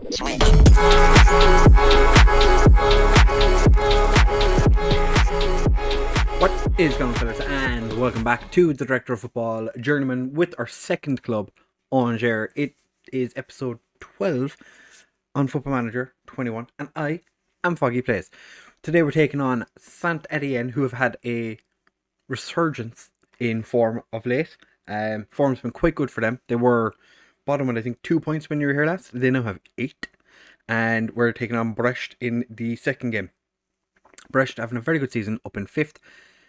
What is going on, fellas, and welcome back to the Director of Football Journeyman with our second club on air. It is episode 12 on Football Manager 21, and I am FoggyPlays. Today we're taking on Saint Etienne, who have had a resurgence in form of late. Form's been quite good for them. They were bottom with, I think, 2 points when you were here last. They now have 8. And we're taking on Brest in the second game. Brest having a very good season, up in 5th,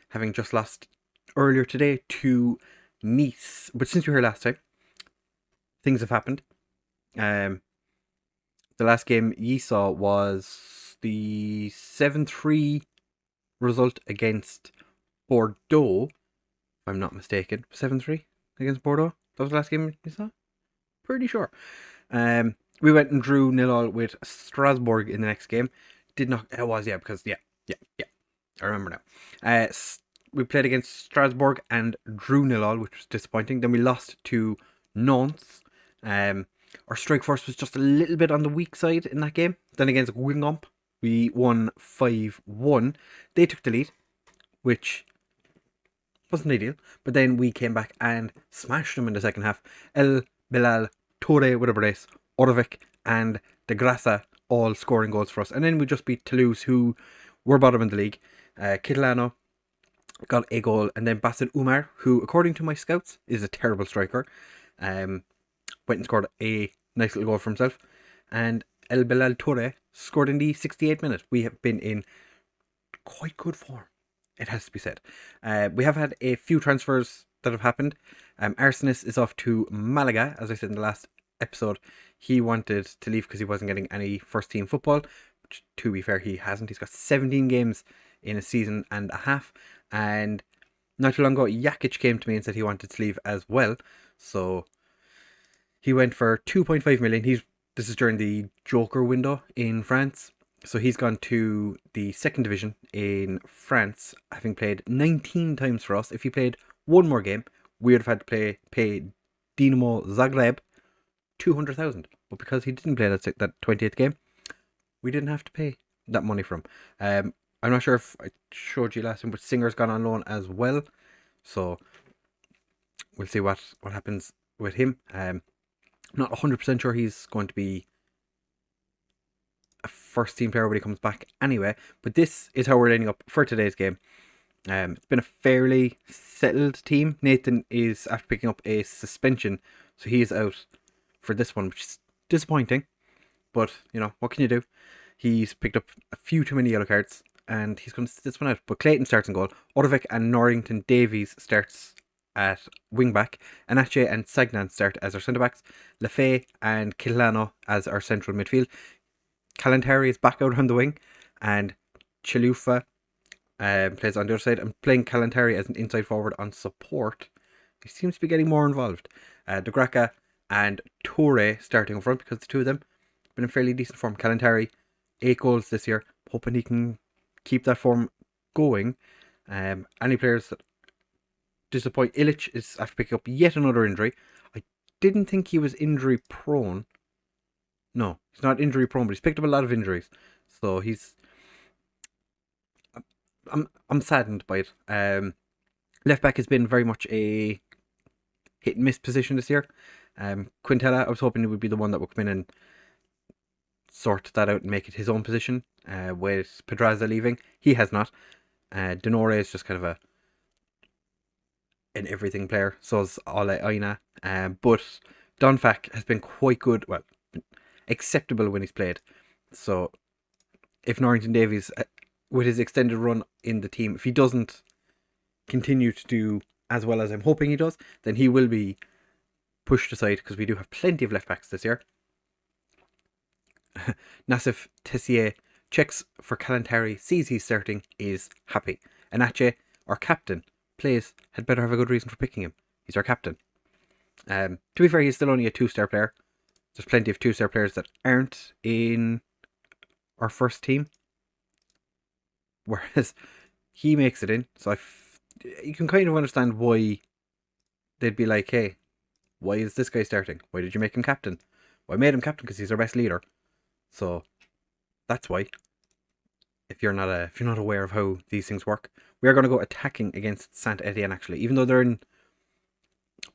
having just lost earlier today to Nice. But since you were here last time, things have happened. The last game you saw was the 7-3 result against Bordeaux, if I'm not mistaken. 7-3 against Bordeaux? That was the last game you saw? Pretty sure. We went and drew 0-0 with Strasbourg in the next game. Did not... It was, because... Yeah. I remember now. We played against Strasbourg and drew 0-0, which was disappointing. Then we lost to Nantes. Our strike force was just a little bit on the weak side in that game. Then against Wigan, we won 5-1. They took the lead, which wasn't ideal. But then we came back and smashed them in the second half. El Bilal, Touré with a brace, Orvik and De Grassa all scoring goals for us. And then we just beat Toulouse, who were bottom in the league. Kitlano got a goal, and then Bassett Umar, who, according to my scouts, is a terrible striker, went and scored a nice little goal for himself. And El Bilal Touré scored in the 68th minute. We have been in quite good form, it has to be said. We have had a few transfers that have happened. Arsenis is off to Malaga, as I said in the last episode. He wanted to leave because he wasn't getting any first team football, which, to be fair, he hasn't. He's got 17 games in a season and a half, and not too long ago Jakic came to me and said he wanted to leave as well, so he went for 2.5 million. This is during the Joker window in France, so he's gone to the second division in France, having played 19 times for us. If he played one more game, we would have had to pay Dinamo Zagreb 200,000, but because he didn't play that 20th game, we didn't have to pay that money from him. I'm not sure if I showed you last time, but Singer's gone on loan as well, so we'll see what happens with him. I'm not 100% sure he's going to be a first team player when he comes back anyway, but this is how we're lining up for today's game. It's been a fairly settled team. Nathan is after picking up a suspension, so he is out for this one, which is disappointing, but what can you do? He's picked up a few too many yellow cards, and he's going to sit this one out. But Clayton starts in goal. Orvik and Norrington Davies starts at wing back. Anache and Sagnan start as our centre backs. Lefay and Kitlano as our central midfield. Kalantari is back out on the wing, and Chalufa plays on the other side. I'm playing Kalantari as an inside forward on support. He seems to be getting more involved. De Gracca and Touré starting up front, because the two of them have been in fairly decent form. Kalantari, 8 goals this year, hoping he can keep that form going. Any players that disappoint? Illich is after picking up yet another injury. I didn't think he was injury prone. No, he's not injury prone, but he's picked up a lot of injuries, so he's... I'm saddened by it. Left back has been very much a hit and miss position this year. Quintella, I was hoping it would be the one that would come in and sort that out and make it his own position, with Pedraza leaving. He has not. Denore is just kind of an everything player, so is Ole Aina. But Donfak has been quite good, well, acceptable when he's played. So if Norrington Davies, with his extended run in the team, if he doesn't continue to do as well as I'm hoping he does, then he will be pushed aside, because we do have plenty of left backs this year. Nassif Tessier checks for Kalantari, sees he's starting, is happy. Anache, our captain, had better have a good reason for picking him. He's our captain. To be fair, he's still only a 2-star player. There's plenty of 2-star players that aren't in our first team, whereas he makes it in. So you can kind of understand why they'd be like, hey, why is this guy starting? Why did you make him captain? Well, I made him captain because he's our best leader. So that's why, if you're not aware of how these things work, we are going to go attacking against Saint Etienne. Actually, even though they're in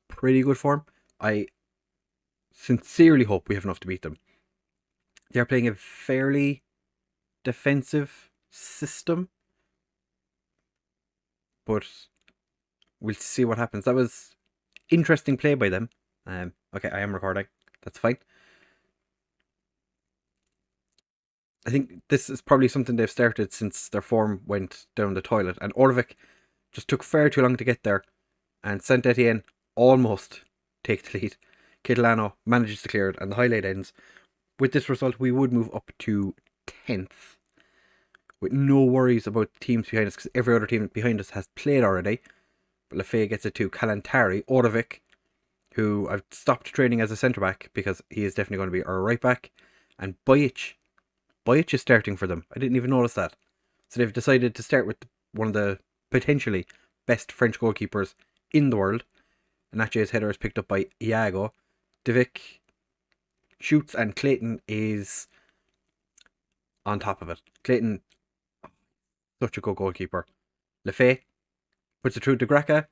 pretty good form, I sincerely hope we have enough to beat them. They're playing a fairly defensive system, but we'll see what happens. That was interesting play by them. Okay, I am recording. That's fine. I think this is probably something they've started since their form went down the toilet. And Orvik just took far too long to get there. And Saint Etienne almost take the lead. Catalano manages to clear it, and the highlight ends. With this result, we would move up to 10th. With no worries about the teams behind us, because every other team behind us has played already. But Lefebvre gets it to Kalantari. Orvik, who I've stopped training as a centre-back because he is definitely going to be our right-back. And Bojic is starting for them. I didn't even notice that. So they've decided to start with one of the potentially best French goalkeepers in the world. And Natchez header is picked up by Iago. Devic shoots, and Clayton is on top of it. Clayton, such a good goalkeeper. Lefebvre puts it through to Graca.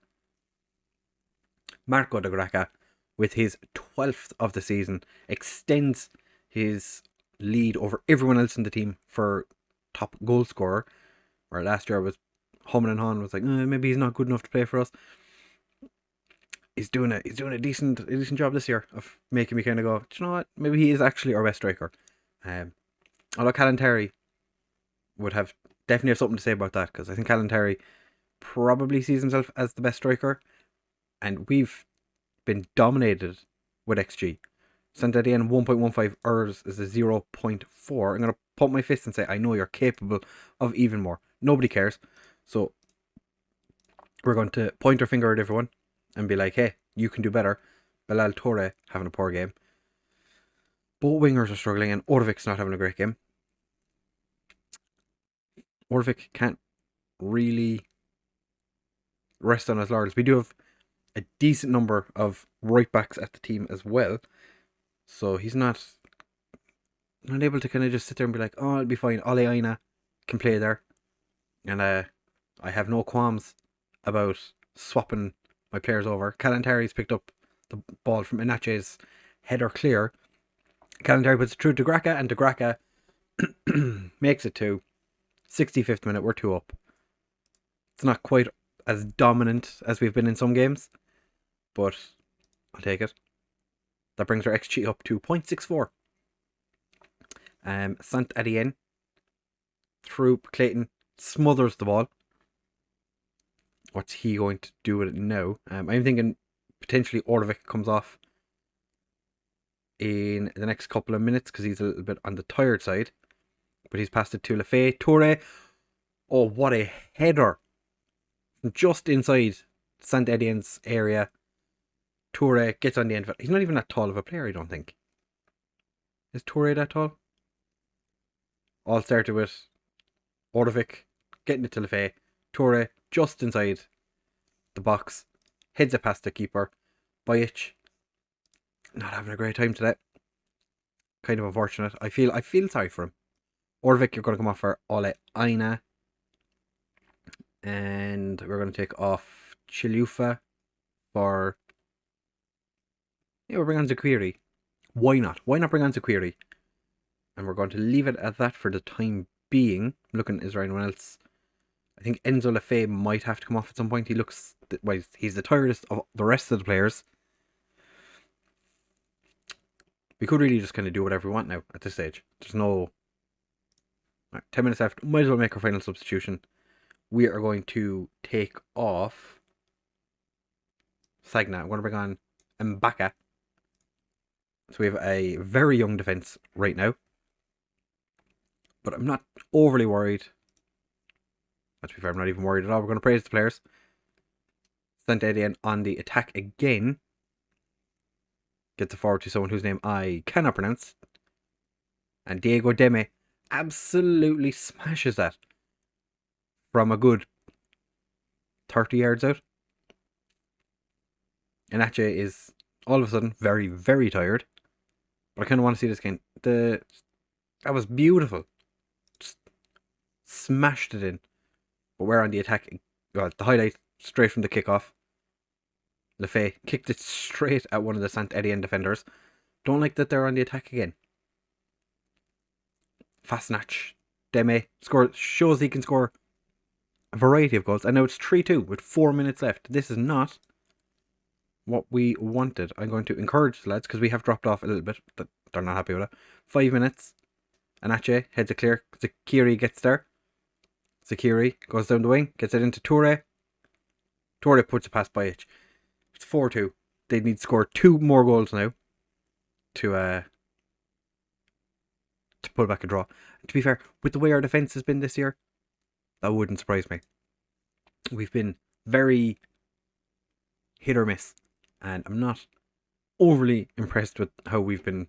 Marco de Graca, with his 12th of the season, extends his lead over everyone else in the team for top goal scorer. Where last year was Holland and Russia was like, maybe he's not good enough to play for us. He's doing a decent job this year of making me kind of go, do you know what? Maybe he is actually our best striker. Although Kalantari would definitely have something to say about that, because I think Kalantari probably sees himself as the best striker, and we've been dominated with XG. Saint Etienne 1.15, ours is a 0.4. I'm going to pump my fist and say, I know you're capable of even more. Nobody cares. So we're going to point our finger at everyone and be like, hey, you can do better. Bilal Toure having a poor game. Both wingers are struggling, and Orvik's not having a great game. Orvik can't really rest on his laurels. We do have a decent number of right backs at the team as well. So he's not able to kind of just sit there and be like, oh, it'll be fine. Ole Aina can play there. And I have no qualms about swapping my players over. Kalantari's picked up the ball from Inache's header clear. Kalantari puts it through to Graca, and De Graca makes it to 65th minute. We're 2 up. It's not quite as dominant as we've been in some games, but I'll take it. That brings our XG up to 0.64. Saint Etienne through Clayton smothers the ball. What's he going to do with it now? I'm thinking potentially Orvik comes off in the next couple of minutes because he's a little bit on the tired side. But he's passed it to Lefebvre. Toure. Oh, what a header. Just inside Saint Etienne's area. Toure gets on the end of it. He's not even that tall of a player, I don't think. Is Toure that tall? All started with Orvik getting it to Lefebvre. Toure just inside the box. Heads it past the keeper. Bojic not having a great time today. Kind of unfortunate. I feel sorry for him. Orvik, you're going to come off for Ole Aina. And we're going to take off Chilufa for... Yeah, we'll bring on Zaquiri. Why not? Why not bring on Zaquiri? And we're going to leave it at that for the time being. Looking, is there anyone else? I think Enzo Lefebvre might have to come off at some point. He looks... Well, he's the tiredest of the rest of the players. We could really just kind of do whatever we want now at this stage. There's no... Right, 10 minutes left. Might as well make our final substitution. We are going to take off Sagna. I'm going to bring on Mbaka. So we have a very young defence right now. But I'm not overly worried. To be fair, I'm not even worried at all. We're going to praise the players. Saint Etienne on the attack again. Gets it forward to someone whose name I cannot pronounce. And Diego Deme absolutely smashes that from a good 30 yards out. And Ache is all of a sudden very, very tired. But I kind of want to see this game. The That was beautiful. Just smashed it in. But we're on the attack. Well, the highlight straight from the kickoff. Lefay kicked it straight at one of the St. Etienne defenders. Don't like that they're on the attack again. Fast snatch. Deme shows he can score a variety of goals. And now it's 3-2 with 4 minutes left. This is not what we wanted. I'm going to encourage the lads because we have dropped off a little bit. They're not happy with it. 5 minutes. Anache heads it clear. Zakiri gets there. Zakiri goes down the wing. Gets it into Toure. Toure puts it past Bajic. It's 4-2. They need to score 2 more goals now to pull back a draw. To be fair, with the way our defence has been this year, that wouldn't surprise me. We've been very hit or miss, and I'm not overly impressed with how we've been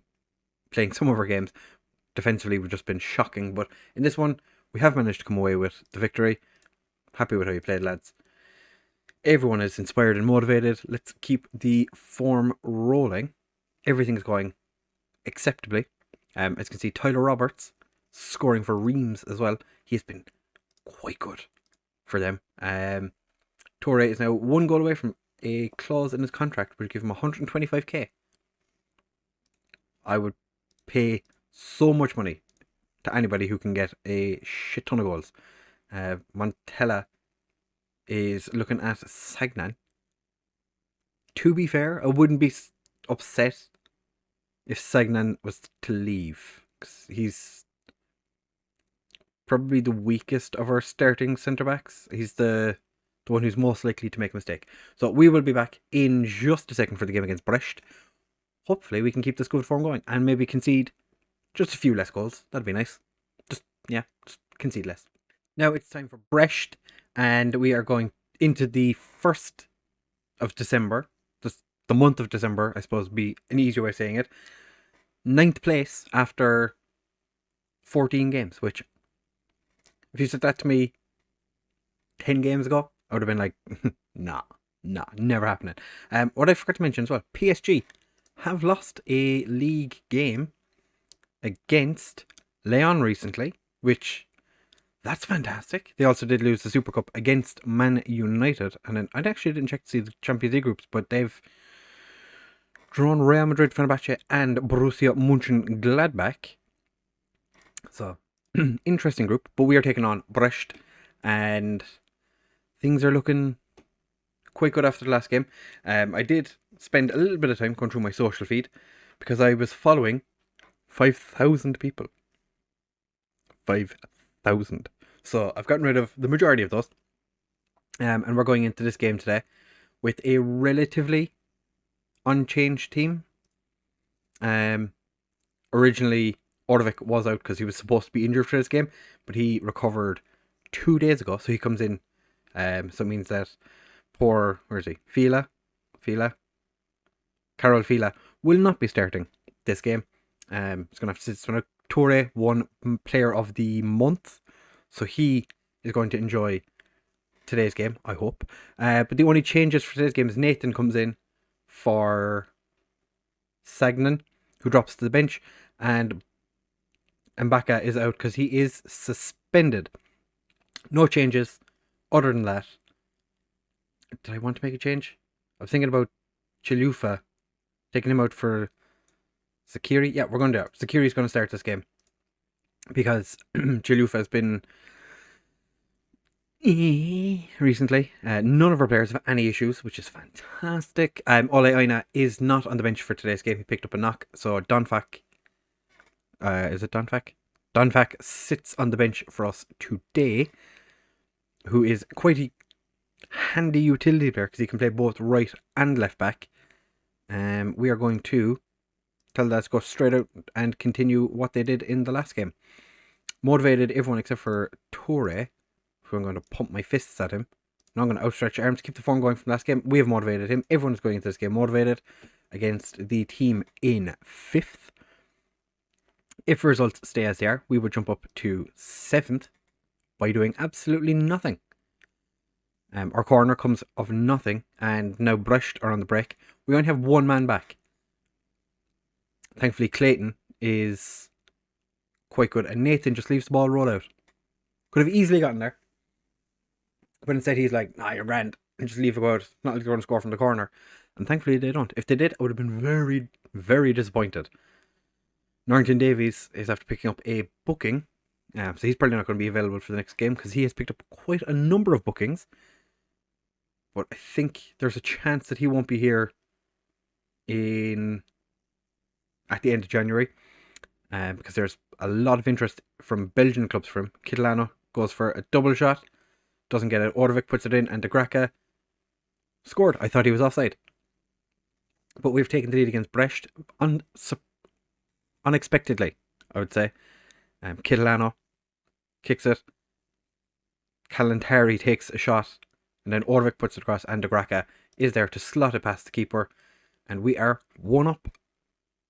playing some of our games. Defensively, we've just been shocking, but in this one, we have managed to come away with the victory. Happy with how you played, lads. Everyone is inspired and motivated. Let's keep the form rolling. Everything's going acceptably. As you can see, Tyler Roberts scoring for Reims as well. He's been quite good for them. Toure is now 1 goal away from a clause in his contract which would give him 125k. I would pay so much money to anybody who can get a shit ton of goals. Montella is looking at Sagnan. To be fair, I wouldn't be upset if Sagnan was to leave, because he's probably the weakest of our starting centre-backs. He's the one who's most likely to make a mistake. So we will be back in just a second for the game against Brest. Hopefully we can keep this good form going and maybe concede just a few less goals. That'd be nice. Just concede less. Now it's time for Brest, and we are going into the 1st of December. The month of December, I suppose, would be an easier way of saying it. 9th place after 14 games, which, if you said that to me 10 games ago, I would have been like, nah, never happening. What I forgot to mention as well, PSG have lost a league game against Lyon recently, which, that's fantastic. They also did lose the Super Cup against Man United, and then I actually didn't check to see the Champions League groups, but they've drawn Real Madrid, Fenerbahce, and Borussia Mönchengladbach. So, interesting group, but we are taking on Brest, and things are looking quite good after the last game. I did spend a little bit of time going through my social feed because I was following 5,000 people. 5,000. So I've gotten rid of the majority of those. And we're going into this game today with a relatively unchanged team. Originally, Ordovic was out because he was supposed to be injured for this game, but he recovered 2 days ago, so he comes in. So it means that where is he? Carol Fila will not be starting this game. He's going to have to sit on a Toure, won player of the month, so he is going to enjoy today's game, I hope. But the only changes for today's game is Nathan comes in for Sagnan, who drops to the bench, and Mbaka is out because he is suspended. No changes other than that. Did I want to make a change? I was thinking about Chilufa, taking him out for Zakiri. Yeah, we're going to do it. Zakiri's going to start this game because Chilufa has been recently. None of our players have any issues, which is fantastic. Ole Aina is not on the bench for today's game. He picked up a knock, so Donfak. Is it Donfak? Donfak sits on the bench for us today, who is quite a handy utility player because he can play both right and left back. We are going to tell that to go straight out and continue what they did in the last game. Motivated everyone except for Toure, who I'm going to pump my fists at him. Now I'm going to outstretch arms to keep the form going from last game. We have motivated him. Everyone is going into this game motivated against the team in 5th. If results stay as they are, we would jump up to 7th by doing absolutely nothing. Our corner comes of nothing, and now Brest are on the break. We only have one man back. Thankfully, Clayton is quite good. And Nathan just leaves the ball roll out. Could have easily gotten there. But instead he's like, nah, you're grand. And just leave it go out. It's not like they're going to score from the corner. And thankfully they don't. If they did, I would have been very, very disappointed. Norrington Davies is after picking up a booking. So he's probably not going to be available for the next game because he has picked up quite a number of bookings. But I think there's a chance that he won't be here at the end of January. Because there's a lot of interest from Belgian clubs for him. Kitolano goes for a double shot. Doesn't get it. Orvik puts it in and De Graca scored. I thought he was offside. But we've taken the lead against Brest unexpectedly, I would say. Kitolano kicks it. Kalantari takes a shot. And then Orvik puts it across and De Graca is there to slot it past the keeper. And we are 1 up.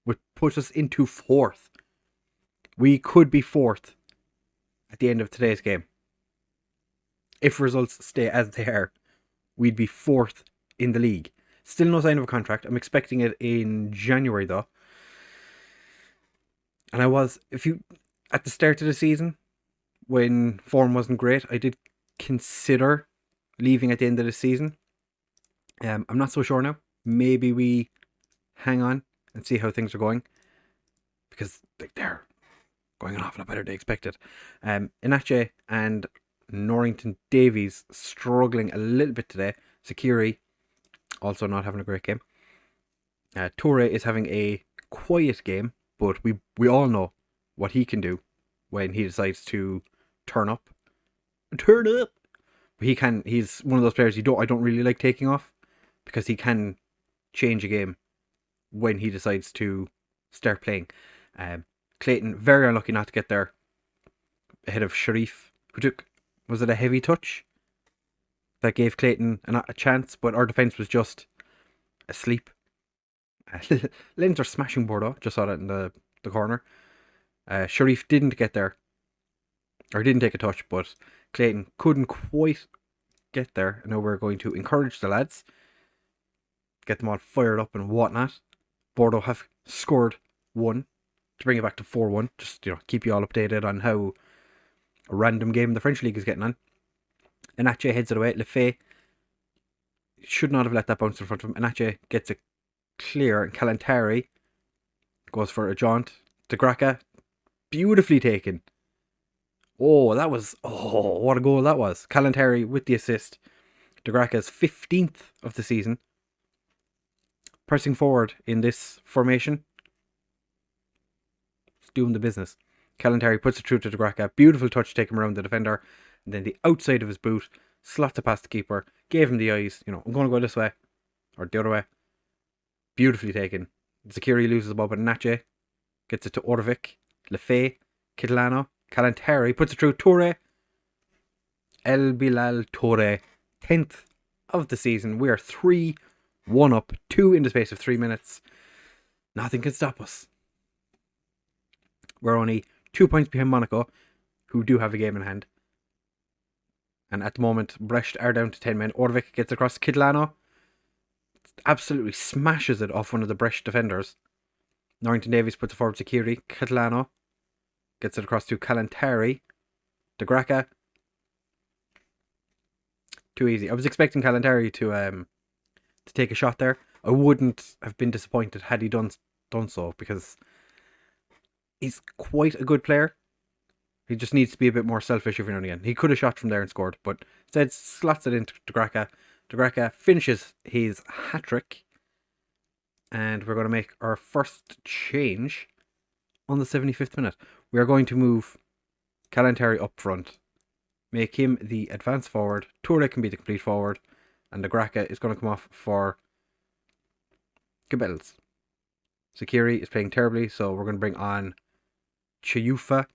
Which puts us into 4th. We could be 4th at the end of today's game. If results stay as they are, we'd be 4th in the league. Still no sign of a contract. I'm expecting it in January though. And I was, at the start of the season, when form wasn't great, I did consider leaving at the end of the season. I'm not so sure now. Maybe we hang on and see how things are going. Because they're going an awful lot better than expected. Inache and Norrington Davies struggling a little bit today. Sakiri also not having a great game. Toure is having a quiet game, but we all know what he can do when he decides to turn up. Turn up! But he's one of those players I don't really like taking off because he can change a game when he decides to start playing. Clayton, very unlucky not to get there ahead of Sharif, who took, was it a heavy touch that gave Clayton a chance, but our defence was just asleep. Lens are smashing Bordeaux, just saw that in the corner. Sharif didn't get there, or didn't take a touch, but Clayton couldn't quite get there. And now we're going to encourage the lads, get them all fired up and whatnot. Bordeaux have scored 1 to bring it back to 4-1. Just keep you all updated on how a random game the French league is getting on. Inache heads it away. Lefebvre should not have let that bounce in front of him. Inache gets it clear, and Kalantari goes for a jaunt. De Graca, beautifully taken. What a goal that was. Kalantari with the assist. De Graca's 15th of the season. Pressing forward in this formation. It's doing the business. Kalantari puts it through to De Graca. Beautiful touch to take him around the defender. And then the outside of his boot. Slots it past the keeper. Gave him the eyes. I'm going to go this way. Or the other way. Beautifully taken. Zakiri loses the ball, but Nache gets it to Orvik. Lefebvre. Kitolano. Kalantari puts it through. Toure. El Bilal Toure. 10th of the season. We are 3-1 up. 2 in the space of 3 minutes. Nothing can stop us. We're only 2 points behind Monaco, who do have a game in hand. And at the moment, Brest are down to 10 men. Orvik gets across to Kitolano. Absolutely smashes it off one of the Brest defenders. Norrington Davies puts it forward to Kiri. Kitolano gets it across to Kalantari. De Graca. Too easy. I was expecting Kalantari to take a shot there. I wouldn't have been disappointed had he done so, because he's quite a good player. He just needs to be a bit more selfish every now and again. He could have shot from there and scored, but instead slots it into De Graca. De Graca finishes his hat-trick. And we're going to make our first change on the 75th minute. We are going to move Kalantari up front. Make him the advance forward. Toure can be the complete forward. And De Graca is going to come off for Gabels. Sakiri is playing terribly, so we're going to bring on Chiyufa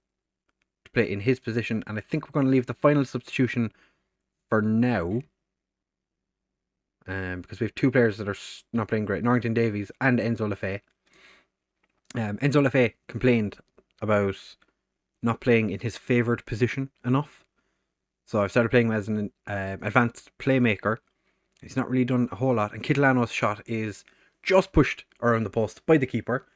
to play in his position. And I think we're going to leave the final substitution for now. Because we have 2 players that are not playing great. Norrington Davies and Enzo Lefebvre. Enzo Lefebvre complained about not playing in his favoured position enough. So I've started playing him as an advanced playmaker. He's not really done a whole lot. And Kitolano's shot is just pushed around the post by the keeper.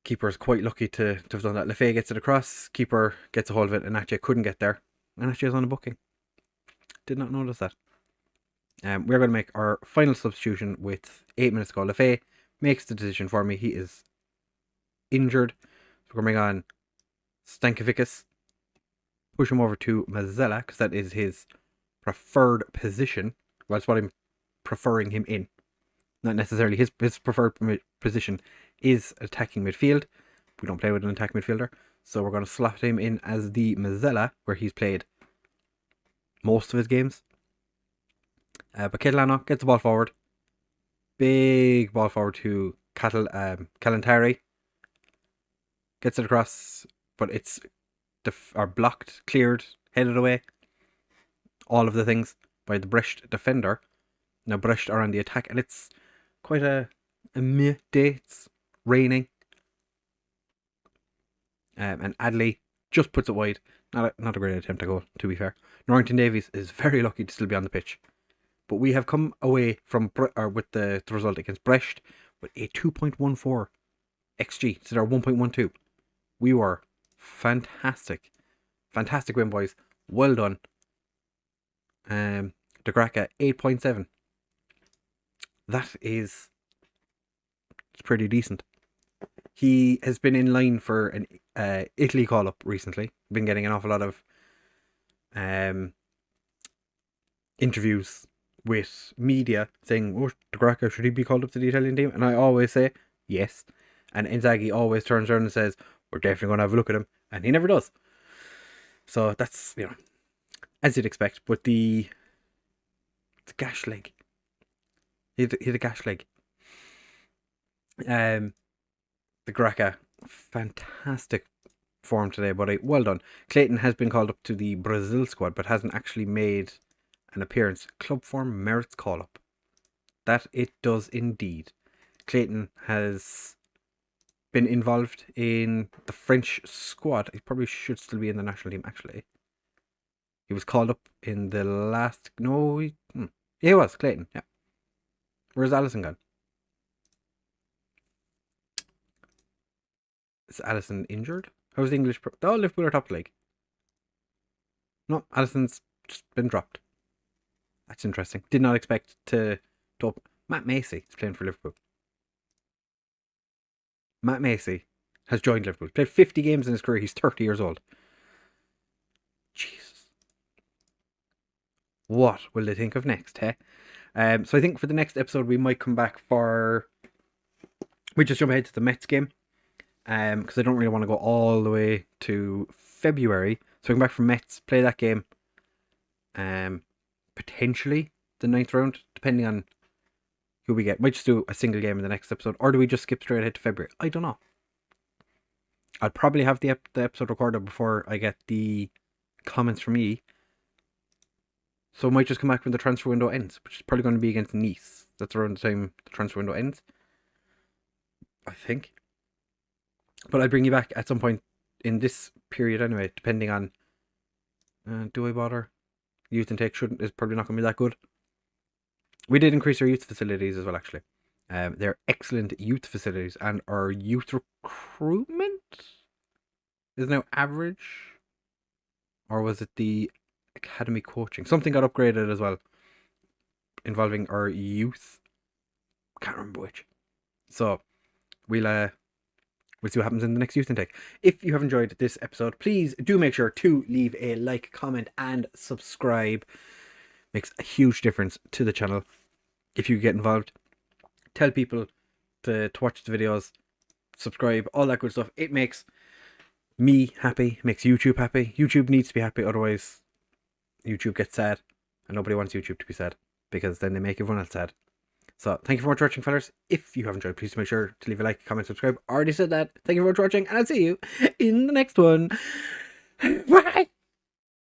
Keeper's quite lucky to have done that. Lefay gets it across, keeper gets a hold of it, and Ache couldn't get there. And Ache is on a booking. Did not notice that. We're going to make our final substitution with 8 minutes to go. Lefay makes the decision for me. He is injured. So we're going to bring on Stankovic. Push him over to Mazzella, because that is his preferred position. Well, that's what I'm preferring him in. Not necessarily his preferred position is attacking midfield. We don't play with an attack midfielder. So we're going to slot him in as the Mazzella, where he's played most of his games. But Ketlano gets the ball forward. Big ball forward to Kalantari. Gets it across, but it's blocked, cleared, headed away. All of the things by the Brest defender. Now Brest are on the attack, and it's quite a meh day. It's raining. And Adley just puts it wide. Not a great attempt to goal, to be fair. Norrington Davies is very lucky to still be on the pitch. But we have come away from with the result against Brest with a 2.14 XG instead of 1.12. We were fantastic. Fantastic win, boys. Well done. De Graca 8.7. That is pretty decent. He has been in line for an Italy call-up recently. Been getting an awful lot of interviews with media saying, oh, De Graca, should he be called up to the Italian team? And I always say, yes. And Inzaghi always turns around and says, we're definitely going to have a look at him. And he never does. So that's, as you'd expect. But the gash leg. He had a gash leg. De Graca, fantastic form today, buddy. Well done. Clayton has been called up to the Brazil squad, but hasn't actually made an appearance. Club form merits call up. That it does indeed. Clayton has been involved in the French squad. He probably should still be in the national team, actually. He was called up in the last... No, yeah, he was. Clayton, yeah. Where's Allison gone? Is Allison injured? How's the English... Oh, Liverpool are top league. No, Allison's just been dropped. That's interesting. Did not expect to Matt Macy is playing for Liverpool. Matt Macy has joined Liverpool. Played 50 games in his career. He's 30 years old. Jesus. What will they think of next, hey? So I think for the next episode, we might come back for... We just jump ahead to the Mets game. Because I don't really want to go all the way to February. So we come back from Mets, play that game. Potentially the 9th round, depending on who we get. Might just do a single game in the next episode, or do we just skip straight ahead to February? I don't know. I'll probably have the episode recorded before I get the comments from E. So I might just come back when the transfer window ends, which is probably going to be against Nice. That's around the time the transfer window ends, I think. But I'll bring you back at some point in this period anyway, depending on... do I bother? Youth intake is probably not going to be that good. We did increase our youth facilities as well, actually. They're excellent youth facilities, and our youth recruitment is now average. Or was it the academy coaching? Something got upgraded as well, involving our youth. Can't remember which. So we'll see what happens in the next youth intake. If you have enjoyed this episode, please do make sure to leave a like, comment, and subscribe. Makes a huge difference to the channel. If you get involved, tell people to watch the videos, subscribe, all that good stuff. It makes me happy, makes YouTube happy. YouTube needs to be happy, otherwise YouTube gets sad, and nobody wants YouTube to be sad, because then they make everyone else sad. So thank you for watching, fellas. If you have enjoyed, please make sure to leave a like, comment, subscribe. Already said that. Thank you for watching, and I'll see you in the next one. Bye.